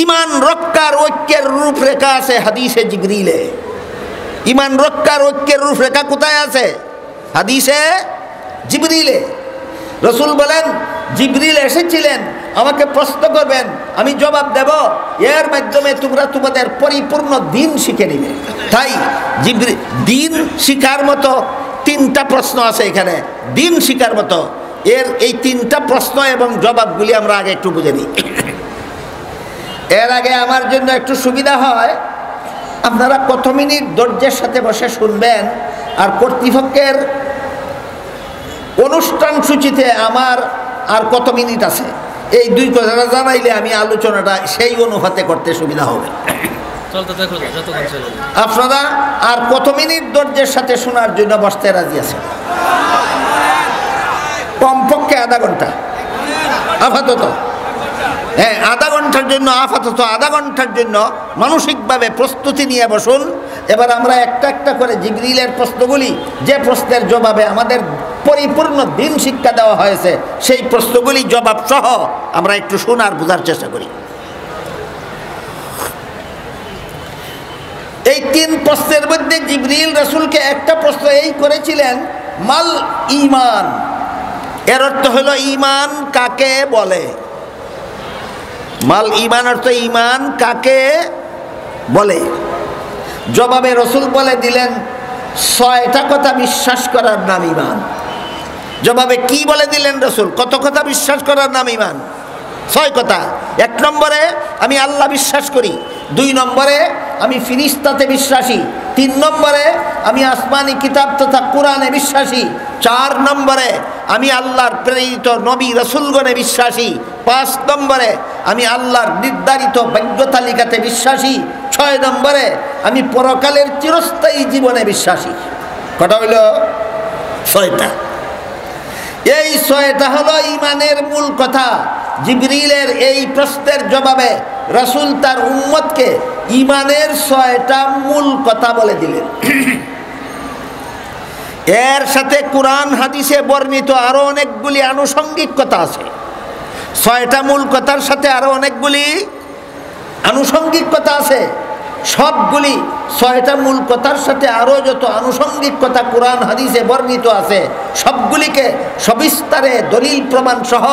ঈমান রক্ষার ঐক্যের রূপরেখা আছে হাদিসে জিবরিলে। ঈমান রক্ষার ঐক্যের রূপরেখা কোথায় আছে? হাদিসে জিবরিলে। রাসূল বলেন, জিবরিল এসেছিলেন, আমাকে প্রশ্ন করবেন, আমি জবাব দেব, এর মাধ্যমে তোমরা তোমাদের পরিপূর্ণ দিন শিখে নিবে। তাই জিবরিল দিন শিখার মতো 3টা প্রশ্ন আছে এখানে, দিন শিখার মতো। এই 3টা প্রশ্ন এবং জবাবগুলি আমরা আগে একটু বুঝে নিই। এর আগে আমার জন্য একটু সুবিধা হয়, আপনারা কত মিনিট ধৈর্যের সাথে বসে শুনবেন, আর কর্তৃপক্ষের অনুষ্ঠান সূচিতে আমার আর কত মিনিট আছে, এই 2 কথাটা জানাইলে আমি আলোচনাটা সেই অনুপাতে করতে সুবিধা হবে। আপনারা আর কত মিনিট ধৈর্যের সাথে শোনার জন্য বসতে রাজি আছেন? কমপক্ষে আধা ঘন্টা আপাতত। হ্যাঁ, আধা ঘন্টার জন্য আপাতত আধা ঘন্টার জন্য মানসিকভাবে প্রস্তুতি নিয়ে বসুন। এবার আমরা একটা একটা করে জিবরিলের প্রশ্নগুলি, যে প্রশ্নের জবাবে আমাদের পরিপূর্ণ দিন শিক্ষা দেওয়া হয়েছে, সেই প্রশ্নগুলি জবাব সহ আমরা একটু শোনার বোঝার চেষ্টা করি। এই 3 প্রশ্নের মধ্যে জিবরিল রাসূলকে একটা প্রশ্ন এই করেছিলেন, মাল ঈমান। এর অর্থ হলো ঈমান কাকে বলে? মাল ঈমান অর্থ ঈমান কাকে বলে? জবাবে রাসূল বলে দিলেন, 6টা কথা বিশ্বাস করার নাম ঈমান। জবাবে কি বলে দিলেন রাসূল? কত কথা বিশ্বাস করার নাম ঈমান? 6 কথা। 1 নম্বরে আমি আল্লাহ বিশ্বাস করি, 2 নম্বরে আমি ফিরিস্তাতে বিশ্বাসী। 3 নম্বরে আমি আসমানি কিতাব তথা কোরআনে বিশ্বাসী। 4 নম্বরে আমি আল্লাহর প্রেরিত নবী রাসূলগণে বিশ্বাসী। 5 নম্বরে আমি আল্লাহর নির্ধারিত ভাগ্য তালিকাতে বিশ্বাসী। 6 নম্বরে আমি পরকালের চিরস্থায়ী জীবনে বিশ্বাসী। কটা হইল? 6টা। এই 6টা হলো ঈমানের মূল কথা। জিবরিলের এই প্রশ্নের জবাবে রাসূল তার উম্মতকে ঈমানের 6টা মূল কথা বলে দিলেন। এর সাথে কোরআন হাদিসে বর্ণিত আরো অনেকগুলি আনুষঙ্গিক কথা আছে। 6টা মূল কথার সাথে আরো অনেকগুলি আনুষঙ্গিক কথা আছে। সবগুলি 6টা মূল কথার সাথে আরো যত আনুষঙ্গিক কথা কোরআন হাদিসে বর্ণিত আছে সবগুলিকে সবিস্তারে দলিল প্রমাণ সহ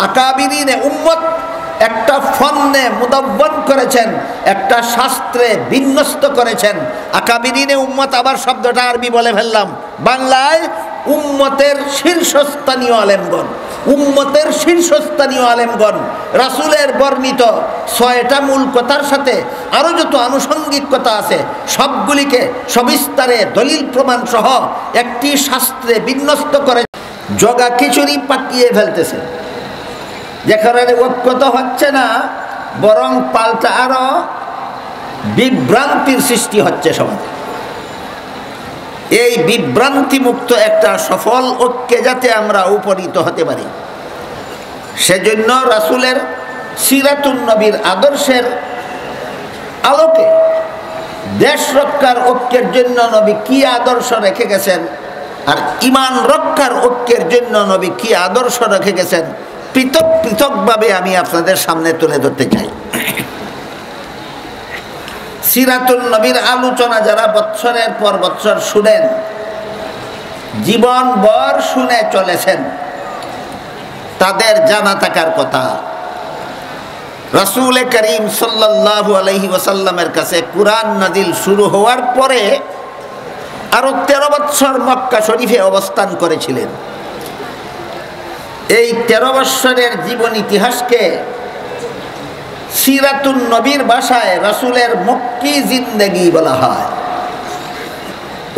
আকাবিরিনে উম্মত একটা ফন্নে মুদাব্বন করেছেন, একটা শাস্ত্রে বিন্যস্ত করেছেন। আকাবিরিনে উম্মত, আবার শব্দটা আরবি বলে ফেললাম, বাংলায় উম্মতের শীর্ষস্থানীয় আলেমগণ। উম্মতের শীর্ষস্থানীয় আলেমগণ রাসূলের বর্ণিত 6টা মূল কথার সাথে আরো যত আনুষঙ্গিক কথা আছে সবগুলিকে সবিস্তারে দলিল প্রমাণ সহ একটি শাস্ত্রে বিন্যস্ত করে জগা খিচুড়ি পাকিয়ে ফেলতেছে। যেখানে ঐক্য তো হচ্ছে না, বরং পাল্টা আরো বিভ্রান্তির সৃষ্টি হচ্ছে সমাজে। এই বিভ্রান্তি মুক্ত একটা সফল ঐক্যে যাতে আমরা উপনীত হতে পারি, সেজন্য রাসূলের সিরাতুন নবীর আদর্শের আলোকে দেশ রক্ষার ঐক্যের জন্য নবী কি আদর্শ রেখে গেছেন, আর ঈমান রক্ষার ঐক্যের জন্য নবী কি আদর্শ রেখে গেছেন, পৃথক পৃথকভাবে আমি আপনাদের সামনে তুলে ধরতে চাই। সিরাতুন নবীর আলোচনা যারা বৎসরের পর বৎসর শুনেন, জীবনভর শুনে চলেছেন, তাদের জানা থাকার কথা রাসূল করিম সাল্লাল্লাহু আলাইহি ওয়াসাল্লামের কাছে কুরআন নাজিল শুরু হওয়ার পরে আরো 13 বৎসর মক্কা শরীফে অবস্থান করেছিলেন। এই 13 বৎসরের জীবন ইতিহাসকে সিরাতুন নবীর ভাষায় রাসূলের মক্কি জিন্দেগি বলা হয়।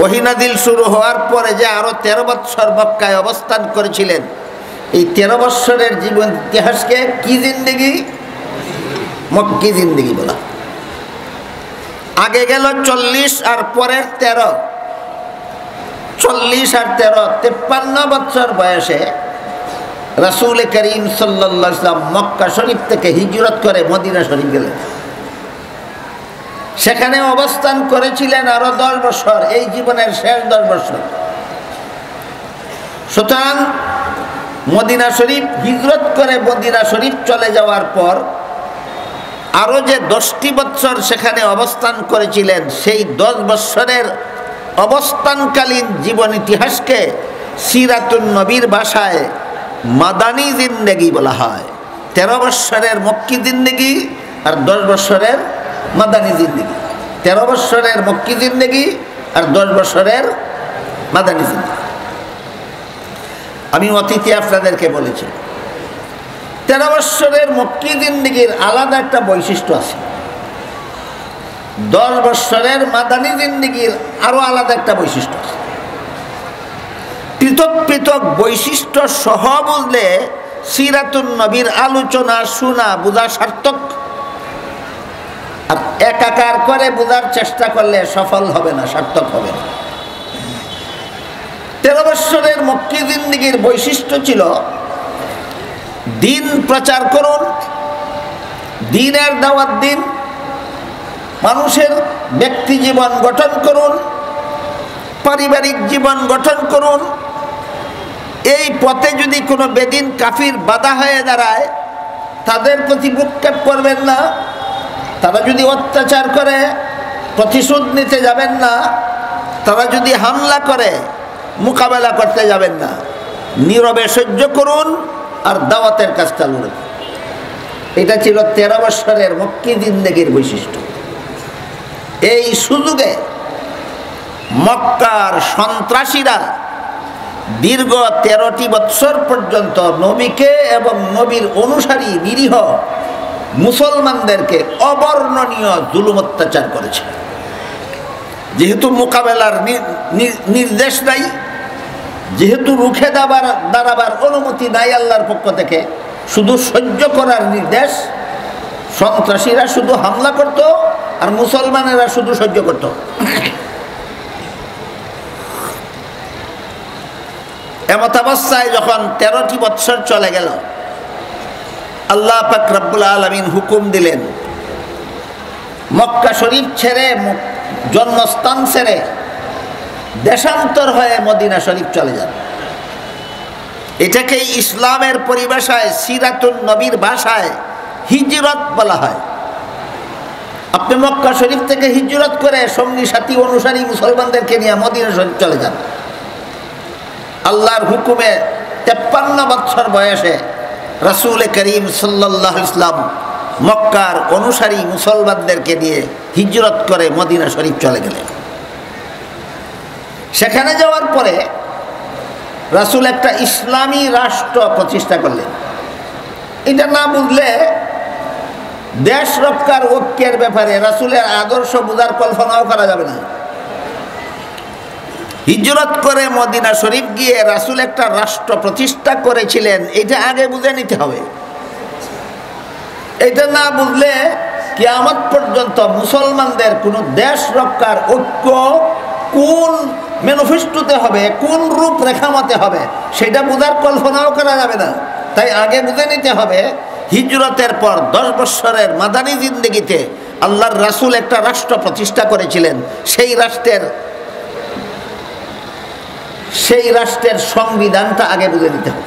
ওহী নাজিল শুরু হওয়ার পরে যে আরো 13 বৎসর মক্কায় অবস্থান করেছিলেন, এই 13 বৎসরের জীবন ইতিহাসকে কি জিন্দেগি? মক্কি জিন্দেগি বলা। আগে গেল 40 আর পরের 13। 40 আর 13, 53 বৎসর বয়সে রাসূল করিম সাল্লাল্লাহু আলাইহি ওয়াসাল্লাম মক্কা শরীফ থেকে হিজরত করে মদিনা শরীফ গেলেন। সেখানে অবস্থান করেছিলেন আরো 10 বছর, এই জীবনের শেষ 10 বছর। সুতরাং মদিনা শরীফ হিজরত করে মদিনা শরীফ চলে যাওয়ার পর আরো যে 10টি বছর সেখানে অবস্থান করেছিলেন, সেই 10 বছরের অবস্থানকালীন জীবন ইতিহাসকে সিরাতুন নবীর ভাষায় মাদানী জিন্দেগি বলা হয়। 13 বছরের মক্কি জিন্দেগি আর 10 বছরের মাদানী জিন্দেগি। 13 বছরের মক্কি জিন্দেগি আর 10 বছরের মাদানী জিন্দেগি। আমি অতীতে আপনাদেরকে বলেছি 13 বছরের মক্কি জিন্দেগির আলাদা একটা বৈশিষ্ট্য আছে, 10 বছরের মাদানী জিন্দেগির আরো আলাদা একটা বৈশিষ্ট্য আছে। পৃথক পৃথক বৈশিষ্ট্য সহ বুঝলে সিরাতুন নবীর আলোচনা শোনা বোঝা সার্থক, আর একাকার করে বোঝার চেষ্টা করলে সফল হবে না, সার্থক হবে না। 13 বছরের মক্কি জিন্দেগির বৈশিষ্ট্য ছিল দিন প্রচার করুন, দ্বীনের দাওয়াত দিন, মানুষের ব্যক্তি জীবন গঠন করুন, পারিবারিক জীবন গঠন করুন। এই পথে যদি কোনো বেদিন কাফির বাধা হয়ে দাঁড়ায় তাদের প্রতি ভ্রুক্ষেপ করবেন না, তারা যদি অত্যাচার করে প্রতিশোধ নিতে যাবেন না, তারা যদি হামলা করে মোকাবেলা করতে যাবেন না, নীরবে সহ্য করুন আর দাওয়াতের কাজ চালু রাখুন। এটা ছিল 13 বছরের মক্কি জিন্দেগির বৈশিষ্ট্য। এই সুযোগে মক্কার সন্ত্রাসীরা দীর্ঘ 13টি বৎসর পর্যন্ত নবীকে এবং নবীর অনুসারী নিরীহ মুসলমানদেরকে অবর্ণনীয় জুলুম অত্যাচার করেছে। যেহেতু মোকাবেলার নির্দেশ নাই, যেহেতু রুখে দাঁড়াবার অনুমতি নাই আল্লাহর পক্ষ থেকে, শুধু সহ্য করার নির্দেশ, সন্ত্রাসীরা শুধু হামলা করত আর মুসলমানেরা শুধু সহ্য করত। এমত অবস্থায় যখন 13টি বৎসর চলে গেল, আল্লাহ পাক রব্বুল আলামিন হুকুম দিলেন মক্কা শরীফ ছেড়ে, জন্মস্থান ছেড়ে দেশান্তর হয়ে মদিনা শরীফ চলে যান। এটাকেই ইসলামের পরিভাষায়, সিরাতুন নবীর ভাষায় হিজরত বলা হয়। আপনি মক্কা শরীফ থেকে হিজরত করে সঙ্গী সাথী অনুসারী মুসলমানদেরকে নিয়ে মদিনা শরীফ চলে যান। আল্লাহর হুকুমে 53 বছর বয়সে রাসূল করিম সাল্লাল্লাহু আলাইহি ওয়াসাল্লাম মক্কার অনুসারী মুসলমানদেরকে নিয়ে হিজরত করে মদিনা শরীফ চলে গেলেন। সেখানে যাওয়ার পরে রাসূল একটা ইসলামী রাষ্ট্র প্রতিষ্ঠা করলেন। এটা না বুঝলে দেশ রক্ষার ঐক্যের ব্যাপারে রাসূলের আদর্শ বোঝার কল্পনাও করা যাবে না। হিজরত করে মদিনা শরীফ গিয়ে রাসূল একটা রাষ্ট্র প্রতিষ্ঠা করেছিলেন, এটা আগে বুঝে নিতে হবে। এটা না বুঝলে কিয়ামত পর্যন্ত মুসলমানদের কোনো দেশ রক্ষার ঐক্য কোন ম্যানিফেস্টোতে হবে, কোন রূপরেখা মতে হবে, সেটা বোঝার কল্পনাও করা যাবে না। তাই আগে বুঝে নিতে হবে হিজরতের পর 10 বছরের মাদানী জিন্দেগিতে আল্লাহর রাসূল একটা রাষ্ট্র প্রতিষ্ঠা করেছিলেন। সেই রাষ্ট্রের সংবিধানটা আগে বুঝে নিতে হবে।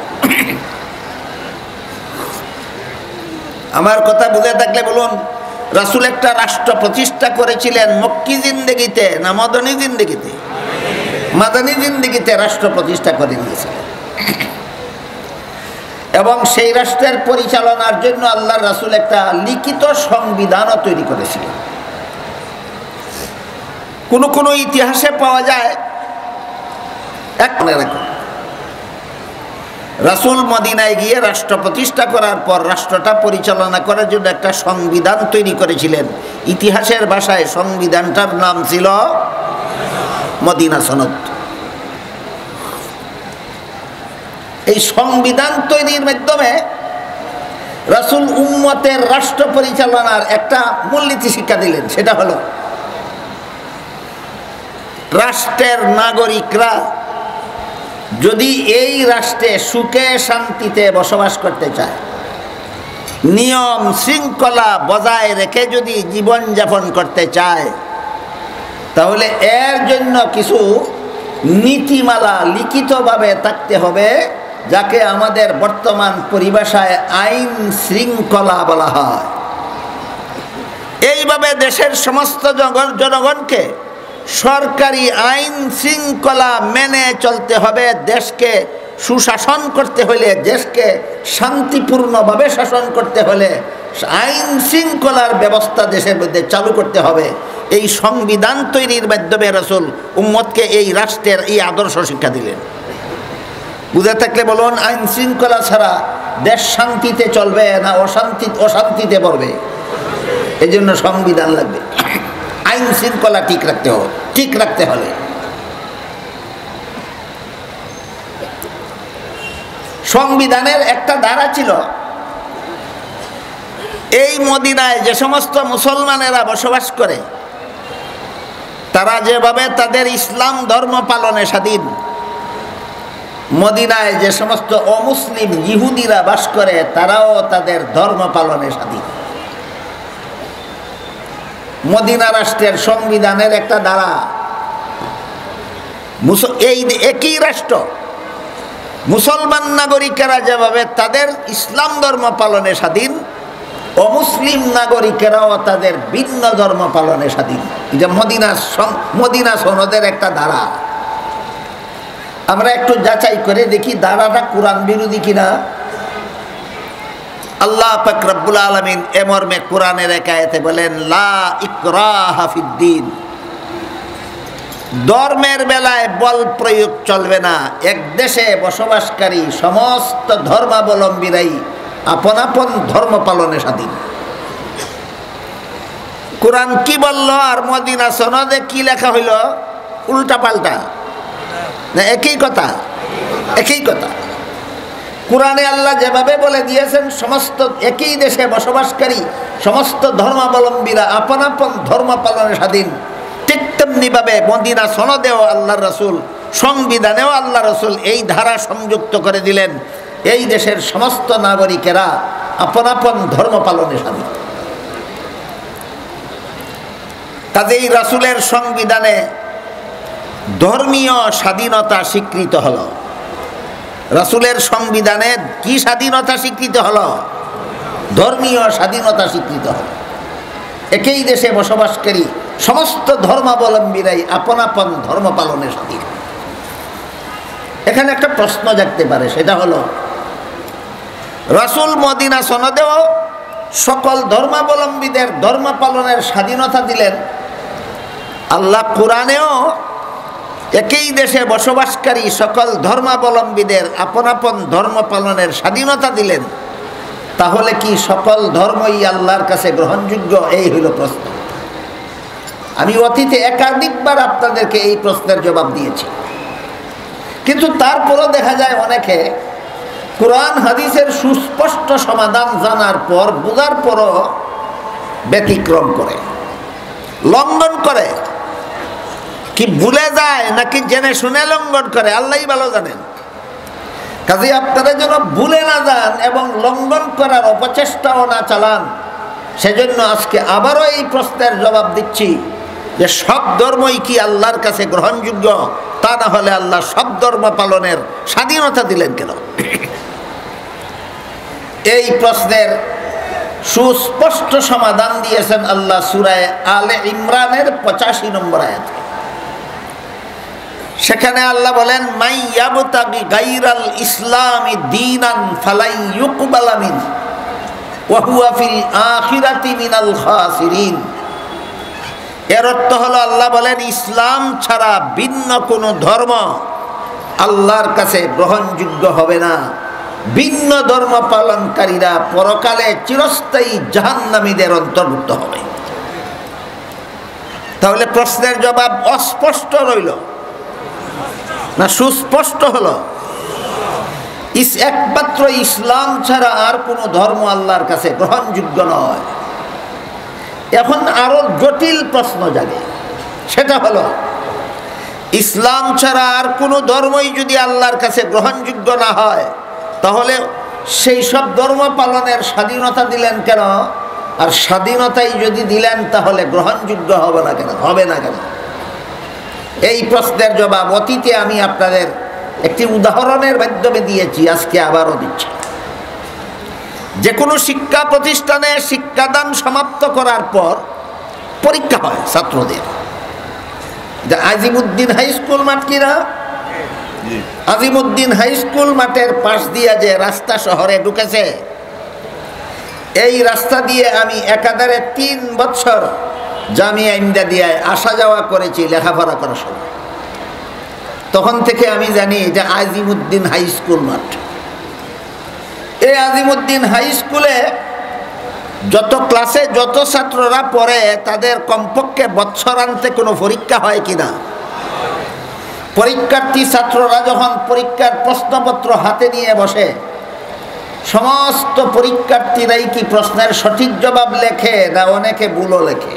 আমার কথা বুঝে থাকলে বলুন, রাসূল একটা রাষ্ট্র প্রতিষ্ঠা করেছিলেন মক্কি জিন্দেগিতে না মদনী জিন্দেগিতে? মাদানী জিন্দেগিতে রাষ্ট্র প্রতিষ্ঠা করে দিয়েছিলেন। এবং সেই রাষ্ট্রের পরিচালনার জন্য আল্লাহর রাসূল একটা লিখিত সংবিধানও তৈরি করেছিলেন। কোন ইতিহাসে পাওয়া যায়, রাসূল মদিনায় গিয়ে রাষ্ট্র প্রতিষ্ঠা করার পর রাষ্ট্রটা পরিচালনা করার জন্য একটা সংবিধান তৈরি করেছিলেন। ইতিহাসের ভাষায় সংবিধানটার নাম ছিল মদিনা সনদ। এই সংবিধান তৈরির মাধ্যমে রাসূল উম্মতের রাষ্ট্র পরিচালনার একটা মূলনীতি শিক্ষা দিলেন। সেটা হলো রাষ্ট্রের নাগরিকরা যদি এই রাষ্ট্রে সুখে শান্তিতে বসবাস করতে চায়, নিয়ম শৃঙ্খলা বজায় রেখে যদি জীবনযাপন করতে চায়, তাহলে এর জন্য কিছু নীতিমালা লিখিতভাবে থাকতে হবে, যাকে আমাদের বর্তমান পরিভাষায় আইন শৃঙ্খলা বলা হয়। এইভাবে দেশের সমস্ত জনগণকে সরকারি আইন শৃঙ্খলা মেনে চলতে হবে। দেশকে সুশাসন করতে হলে, দেশকে শান্তিপূর্ণভাবে শাসন করতে হলে আইন শৃঙ্খলার ব্যবস্থা দেশের মধ্যে চালু করতে হবে। এই সংবিধান তৈরির মাধ্যমে রাসূল উম্মতকে এই রাষ্ট্রের এই আদর্শ শিক্ষা দিলেন। বুঝে থাকলে বলুন, আইন শৃঙ্খলা ছাড়া দেশ শান্তিতে চলবে না অশান্তিতে পড়বে? এই জন্য সংবিধান লাগবে। আইন শৃঙ্খলা ঠিক রাখতে হলে সংবিধানের একটা ধারা ছিল, এই মদিনায় যে সমস্ত মুসলমানেরা বসবাস করে তারা যেভাবে তাদের ইসলাম ধর্ম পালনে স্বাধীন, মদিনায় যে সমস্ত অমুসলিম ইহুদিরা বাস করে তারাও তাদের ধর্ম পালনে স্বাধীন। মদিনা রাষ্ট্রের সংবিধানের একটা ধারা, এই একই রাষ্ট্র মুসলমান নাগরিকেরা যেভাবে তাদের ইসলাম ধর্ম পালনে স্বাধীন, অমুসলিম নাগরিকেরাও তাদের ভিন্ন ধর্ম পালনে স্বাধীন। এটা মদিনা সনদের একটা ধারা। আমরা একটু যাচাই করে দেখি ধারাটা কোরআন বিরোধী কিনা। আল্লাহ পাক রব্বুল আলামিন এ মর্মে কোরআনের এক আয়াতে বলেন, লা ইকরাহা ফিদ্দীন, ধর্মের বেলায় বল প্রয়োগ চলবে না। এক দেশে বসবাসকারী সমস্ত ধর্মাবলম্বীরাই আপন আপন ধর্ম পালনে স্বাধীন। কোরআন কি বলল আর মদিনা সনদে কি লেখা হইল উল্টা পাল্টা না একই কথা? একই কথা। কোরআনে আল্লাহ যেভাবে বলে দিয়েছেন সমস্ত একই দেশে বসবাসকারী সমস্ত ধর্মাবলম্বীরা আপন আপন ধর্ম পালনের স্বাধীন, ঠিক তেমনিভাবে মদিনা সনদেও আল্লাহ রসুল, সংবিধানেও আল্লাহ রসুল এই ধারা সংযুক্ত করে দিলেন, এই দেশের সমস্ত নাগরিকেরা আপন আপন ধর্ম পালনে স্বাধীন। কাজেই রাসূলের সংবিধানে ধর্মীয় স্বাধীনতা স্বীকৃত হলো। রাসূলের সংবিধানে কি স্বাধীনতা স্বীকৃত হলো? ধর্মীয় স্বাধীনতা স্বীকৃত হলো। একই দেশে বসবাসকারী সমস্ত ধর্মাবলম্বীরাই আপন আপন ধর্ম পালনে স্বাধীন। এখানে একটা প্রশ্ন জাগতে পারে, সেটা হলো রাসূল মদিনা সনদেও সকল ধর্মাবলম্বীদের ধর্ম পালনের স্বাধীনতা দিলেন, আল্লাহ কোরআনেও একই দেশে বসবাসকারী সকল ধর্মাবলম্বীদের আপন আপন ধর্ম পালনের স্বাধীনতা দিলেন, তাহলে কি সকল ধর্মই আল্লাহর কাছে গ্রহণযোগ্য? এই হইল প্রশ্ন। আমি অতীতে একাধিকবার আপনাদেরকে এই প্রশ্নের জবাব দিয়েছি, কিন্তু তারপরও দেখা যায় অনেকে কোরআন হাদিসের সুস্পষ্ট সমাধান জানার পর, বোঝার পরও ব্যতিক্রম করে, লঙ্ঘন করে। কি ভুলে যায় নাকি জেনে শুনে লঙ্ঘন করে, আল্লাহই ভালো জানেন। কাজে আপনারা যেন ভুলে না যান এবং লঙ্ঘন করার অপচেষ্টাও না চালান, সেজন্য আজকে আবারও এই প্রশ্নের জবাব দিচ্ছি যে সব ধর্মই কি আল্লাহর কাছে গ্রহণযোগ্য? তা না হলে আল্লাহ সব ধর্ম পালনের স্বাধীনতা দিলেন কেন? এই প্রশ্নের সুস্পষ্ট সমাধান দিয়েছেন আল্লাহ সূরা আলে ইমরানের 85 নম্বর আয়াতে। সেখানে আল্লাহ বলেন, মাই ইয়াবতাগি গায়রাল ইসলামি দীনান ফালাই ইউকবালা মিনহু ওয়া হুয়া ফিল আখিরাতি মিনাল খাসিরিন। এর অর্থ হলো আল্লাহ বলেন, ইসলাম ছাড়া ভিন্ন কোনো ধর্ম আল্লাহর কাছে গ্রহণযোগ্য হবে না। ভিন্ন ধর্ম পালনকারীরা পরকালে চিরস্থায়ী জাহান্নামীদের অন্তর্ভুক্ত হবে। তাহলে প্রশ্নের জবাব অস্পষ্ট রইল না সুস্পষ্ট হলো? একমাত্র ইসলাম ছাড়া আর কোনো ধর্ম আল্লাহর কাছে গ্রহণযোগ্য নয়। এখন আরো জটিল প্রশ্ন জাগে, সেটা হলো ইসলাম ছাড়া আর কোনো ধর্মই যদি আল্লাহর কাছে গ্রহণযোগ্য না হয়, তাহলে সেই সব ধর্ম পালনের স্বাধীনতা দিলেন কেন? আর স্বাধীনতাই যদি দিলেন তাহলে গ্রহণযোগ্য হবে না কেন? হবে না কেন? এই প্রশ্নের জবাব অতীতে আমি আপনাদের একটি উদাহরণের মাধ্যমে দিয়েছি, আজকে আবারও দিচ্ছি। যে কোনো শিক্ষা প্রতিষ্ঠানে শিক্ষাদান সমাপ্ত করার পর পরীক্ষা হয় ছাত্রদের। আজিমউদ্দিন হাই স্কুল মাঠ কিনা? আজিমউদ্দিন হাই স্কুল মাঠের পাশ দিয়ে যে রাস্তা শহরে ঢুকেছে, এই রাস্তা দিয়ে আমি একাধারে 3 বছর জামিয়া ইমদাদিয়ায় আসা যাওয়া করেছি লেখাপড়া করার সময়। তখন থেকে আমি জানি এটা আজিমউদ্দিন হাই স্কুল মাঠ। এই আজিমউদ্দিন হাই স্কুলে যত ক্লাসে যত ছাত্ররা পড়ে, তাদের কমপক্ষে বৎসরান্তে কোনো পরীক্ষা হয় কিনা? পরীক্ষার্থী ছাত্ররা যখন পরীক্ষার প্রশ্নপত্র হাতে নিয়ে বসে, সমস্ত পরীক্ষার্থীরাই কি প্রশ্নের সঠিক জবাব লেখে না অনেকে ভুলও লেখে?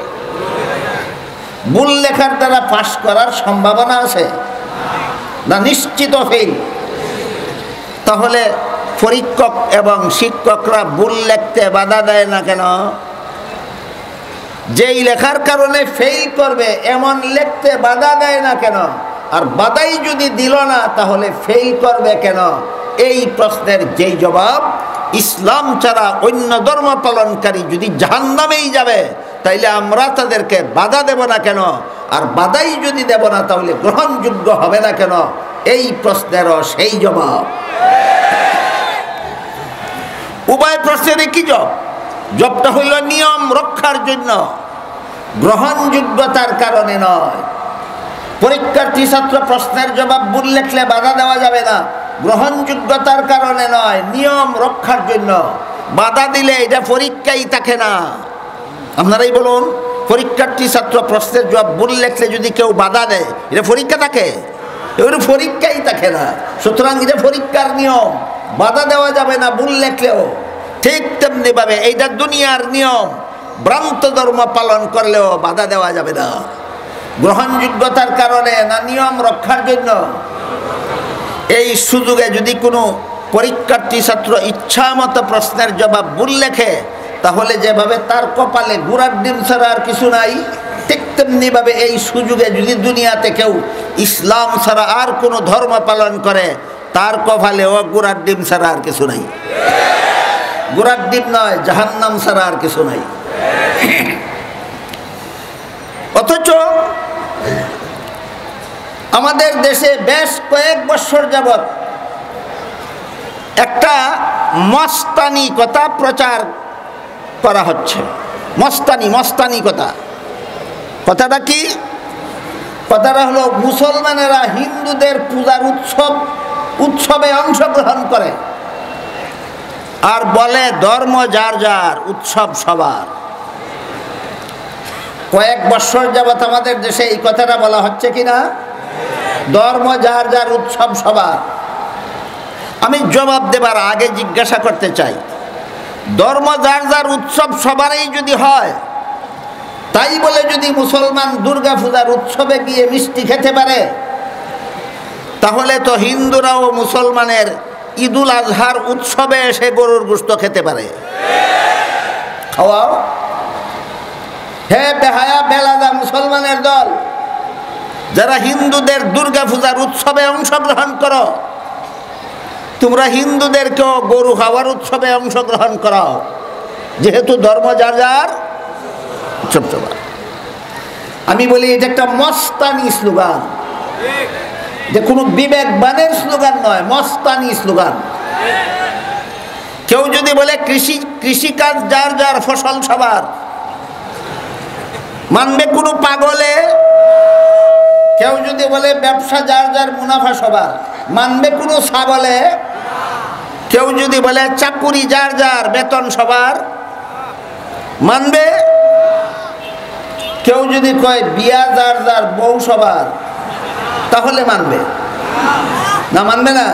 ভুল লেখার দ্বারা পাশ করার সম্ভাবনা আছে না নিশ্চিত ফেল? তাহলে পরীক্ষক এবং শিক্ষকরা ভুল লিখতে বাধা দেয় না কেন? যেই লেখার কারণে ফেল করবে এমন লিখতে বাধা দেয় না কেন? আর বাধাই যদি দিল না তাহলে ফেল করবে কেন? এই প্রশ্নের যেই জবাব, ইসলাম ছাড়া অন্য ধর্ম পালনকারী যদি জাহান্নামেই যাবে, তাইলে আমরা তাদেরকে বাধা দেব না কেন? আর বাধাই যদি দেব না তাহলে গ্রহণযোগ্য হবে না কেন? এই প্রশ্নেরও সেই জবাব। উভয় প্রশ্নের কি জব? জবটা হইল নিয়ম রক্ষার জন্য, গ্রহণযোগ্যতার কারণে নয়। পরীক্ষার্থী ছাত্র প্রশ্নের জবাব ভুল লিখলে বাধা দেওয়া যাবে না, গ্রহণযোগ্যতার কারণে নয়, নিয়ম রক্ষার জন্য। বাধা দিলে এটা পরীক্ষাই থাকে না। আপনারাই বলুন, পরীক্ষার্থী ছাত্র প্রশ্নের জবাব ভুল লেখলে যদি কেউ বাধা দেয়, এটা পরীক্ষা থাকে? এগুলো পরীক্ষাই থাকে না। সুতরাং এটা পরীক্ষার নিয়ম, বাধা দেওয়া যাবে না ভুল লেখলেও। ঠিক তেমনি ভাবে এইটা দুনিয়ার নিয়ম, ভ্রান্ত ধর্ম পালন করলেও বাধা দেওয়া যাবে না। গ্রহণযোগ্যতার কারণে না নিয়ম রক্ষার জন্য? এই সুযোগে যদি কোনো পরীক্ষার্থী ছাত্র ইচ্ছা মতো প্রশ্নের জবাব ভুল লেখে, তাহলে যেভাবে তার কপালে গুড়ার ডিম ছাড়া আর কিছু নাই, ঠিক তেমনি ভাবে এই সুযোগে যদি দুনিয়াতে কেউ ইসলাম ছাড়া আর কোনো ধর্ম পালন করে, তার কপালে ও গুড়ার ডিম ছাড়া আর কিছু নাই। গুড়ার ডিম নয়, জাহান্নাম ছাড়া আর কিছু নাই। অথচ আমাদের দেশে বেশ কয়েক বছর যাবৎ একটা মস্তানি কথা প্রচার করা হচ্ছে। মস্তানি কথা। কথাটা কি? কথাটা হলো মুসলমানেরা হিন্দুদের পূজার উৎসবে অংশগ্রহণ করে আর বলে ধর্ম যার যার, উৎসব সবার। কয়েক বছর যাবৎ আমাদের দেশে এই কথাটা বলা হচ্ছে কিনা? ধর্ম যার যার, উৎসব সবার। আমি জবাব দেবার আগে জিজ্ঞাসা করতে চাই, ধর্ম যার যার, উৎসব সবারই যদি হয়, তাই বলে যদি মুসলমান দুর্গা পূজার উৎসবে গিয়ে মিষ্টি খেতে পারে, তাহলে তো হিন্দুরাও মুসলমানের ঈদুল আজহার উৎসবে এসে গরুর গোশত খেতে পারে। খাওয়াও। হে বেহায়া বেলাদা মুসলমানের দল, যারা হিন্দুদের দুর্গা পূজার উৎসবে অংশগ্রহণ করো, তোমরা হিন্দুদেরকেও গরু খাওয়ার উৎসবে অংশগ্রহণ করাও, যেহেতু ধর্ম যার যার, উৎসব সবার। আমি বলি এটা একটা মস্তানি স্লোগান, যে কোনো বিবেকবানের স্লোগান নয়, মস্তানি স্লোগান। কেউ যদি বলে কৃষিকাজ যার যার, ফসল সবার, মানবে কোনো পাগলে? কেউ যদি বলে ব্যবসা যার যার, মুনাফা সবার, মানবে কোনো ছাগলে? কেউ যদি বলে চাকুরি যার যার, বেতন সবার, মানবে? কেউ যদি কয় বিয়া যার যার, বউ সবার, তাহলে মানবে? না, মানবে না।